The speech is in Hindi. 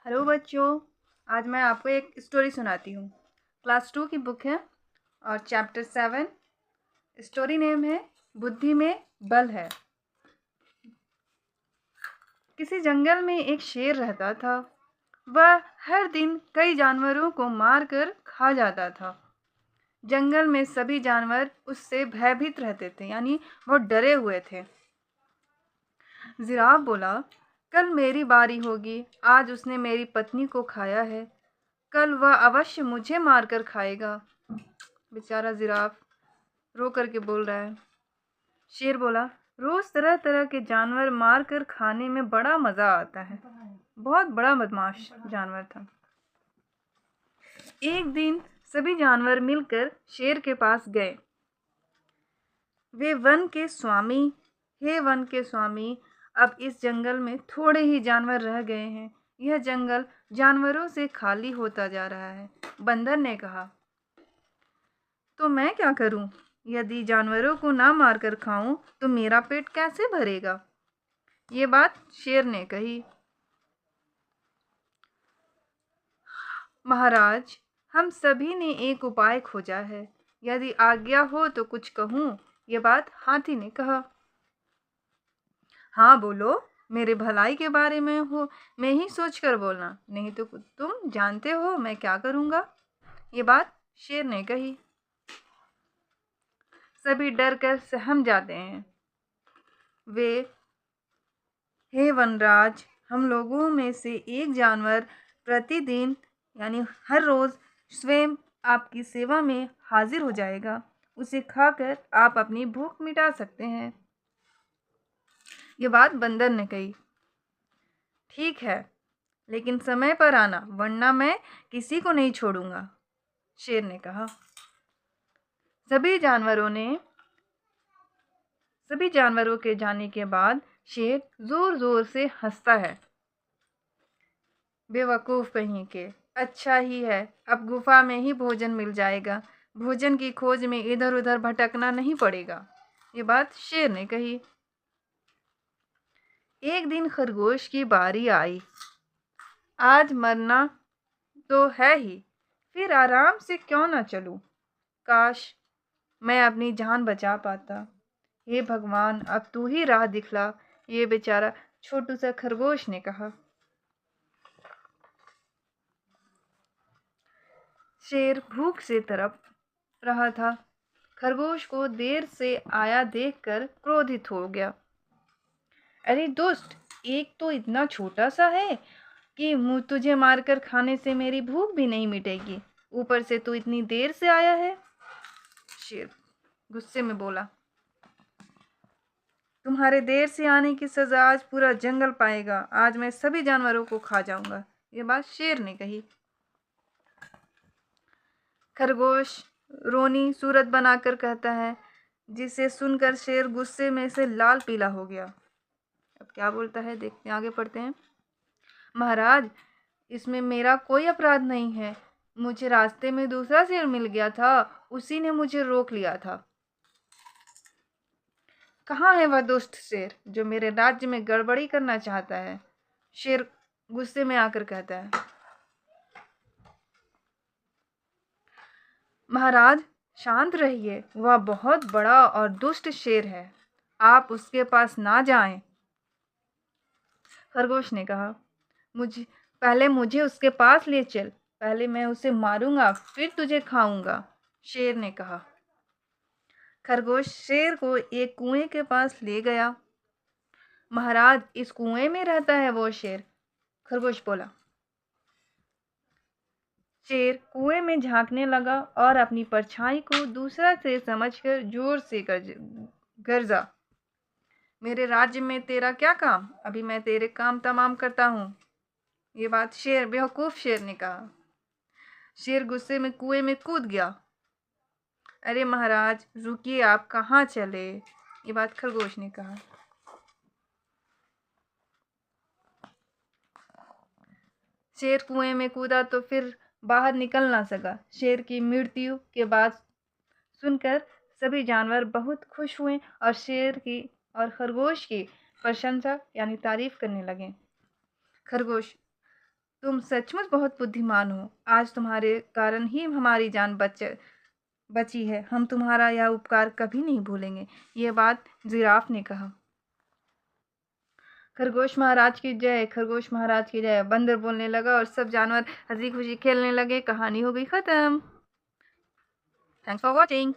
हेलो बच्चों। आज मैं आपको एक स्टोरी सुनाती हूँ। क्लास 2 की बुक है और चैप्टर 7। स्टोरी नेम है बुद्धि में बल है। किसी जंगल में एक शेर रहता था। वह हर दिन कई जानवरों को मारकर खा जाता था। जंगल में सभी जानवर उससे भयभीत रहते थे, यानी बहुत डरे हुए थे। जिराफ बोला, कल मेरी बारी होगी। आज उसने मेरी पत्नी को खाया है, कल वह अवश्य मुझे मारकर खाएगा। बेचारा जिराफ रो करके बोल रहा है। शेर बोला, रोज तरह तरह के जानवर मार कर खाने में बड़ा मजा आता है। बहुत बड़ा बदमाश जानवर था। एक दिन सभी जानवर मिलकर शेर के पास गए। वे वन के स्वामी, हे वन के स्वामी, अब इस जंगल में थोड़े ही जानवर रह गए हैं। यह जंगल जानवरों से खाली होता जा रहा है। बंदर ने कहा, तो मैं क्या करूं? यदि जानवरों को ना मारकर खाऊं तो मेरा पेट कैसे भरेगा? ये बात शेर ने कही। महाराज, हम सभी ने एक उपाय खोजा है। यदि आज्ञा हो तो कुछ कहूं। ये बात हाथी ने कहा। हाँ बोलो, मेरे भलाई के बारे में हो, मैं ही सोच कर बोलना, नहीं तो तुम जानते हो मैं क्या करूंगा। ये बात शेर ने कही। सभी डर कर सहम जाते हैं। वे, हे वनराज, हम लोगों में से एक जानवर प्रतिदिन यानी हर रोज स्वयं आपकी सेवा में हाजिर हो जाएगा। उसे खाकर आप अपनी भूख मिटा सकते हैं। ये बात बंदर ने कही। ठीक है, लेकिन समय पर आना, वरना मैं किसी को नहीं छोड़ूंगा, शेर ने कहा। सभी जानवरों के जाने के बाद शेर जोर जोर से हंसता है। बेवकूफ कहीं के, अच्छा ही है, अब गुफा में ही भोजन मिल जाएगा। भोजन की खोज में इधर उधर भटकना नहीं पड़ेगा। ये बात शेर ने कही। एक दिन खरगोश की बारी आई। आज मरना तो है ही, फिर आराम से क्यों ना चलूं। काश मैं अपनी जान बचा पाता। हे भगवान, अब तू ही राह दिखला, ये बेचारा छोटू सा खरगोश ने कहा। शेर भूख से तड़प रहा था। खरगोश को देर से आया देखकर क्रोधित हो गया। अरे दोस्त, एक तो इतना छोटा सा है कि मुँह तुझे मारकर खाने से मेरी भूख भी नहीं मिटेगी, ऊपर से तू इतनी देर से आया है। शेर गुस्से में बोला, तुम्हारे देर से आने की सजा आज पूरा जंगल पाएगा। आज मैं सभी जानवरों को खा जाऊंगा। ये बात शेर ने कही। खरगोश रोनी सूरत बनाकर कहता है, जिसे सुनकर शेर गुस्से में से लाल पीला हो गया। अब क्या बोलता है देखते हैं, आगे पढ़ते हैं। महाराज, इसमें मेरा कोई अपराध नहीं है। मुझे रास्ते में दूसरा शेर मिल गया था, उसी ने मुझे रोक लिया था। कहाँ है वह दुष्ट शेर जो मेरे राज्य में गड़बड़ी करना चाहता है? शेर गुस्से में आकर कहता है। महाराज, शांत रहिए, वह बहुत बड़ा और दुष्ट शेर है, आप उसके पास ना जाएं। खरगोश ने कहा, मुझे उसके पास ले चल, पहले मैं उसे मारूंगा फिर तुझे खाऊंगा, शेर ने कहा। खरगोश शेर को एक कुएं के पास ले गया। महाराज, इस कुएं में रहता है वो शेर, खरगोश बोला। शेर कुएं में झांकने लगा और अपनी परछाई को दूसरा शेर समझकर जोर से गरजा, मेरे राज्य में तेरा क्या काम? अभी मैं तेरे काम तमाम करता हूँ। ये बात बेवकूफ शेर ने कहा। शेर गुस्से में कुएं में कूद गया। अरे महाराज रुकिए, आप कहाँ चले? ये बात खरगोश ने कहा। शेर कुएं में कूदा तो फिर बाहर निकल ना सका। शेर की मृत्यु के बाद सुनकर सभी जानवर बहुत खुश हुए और शेर की और खरगोश की प्रशंसा यानी तारीफ करने लगे। खरगोश, तुम सचमुच बहुत बुद्धिमान हो। आज तुम्हारे कारण ही हमारी जान बची है। हम तुम्हारा यह उपकार कभी नहीं भूलेंगे। ये बात जिराफ ने कहा। खरगोश महाराज की जय, खरगोश महाराज की जय। बंदर बोलने लगा और सब जानवर हंसी खुशी खेलने लगे। कहानी हो गई खत्म। Thanks for watching.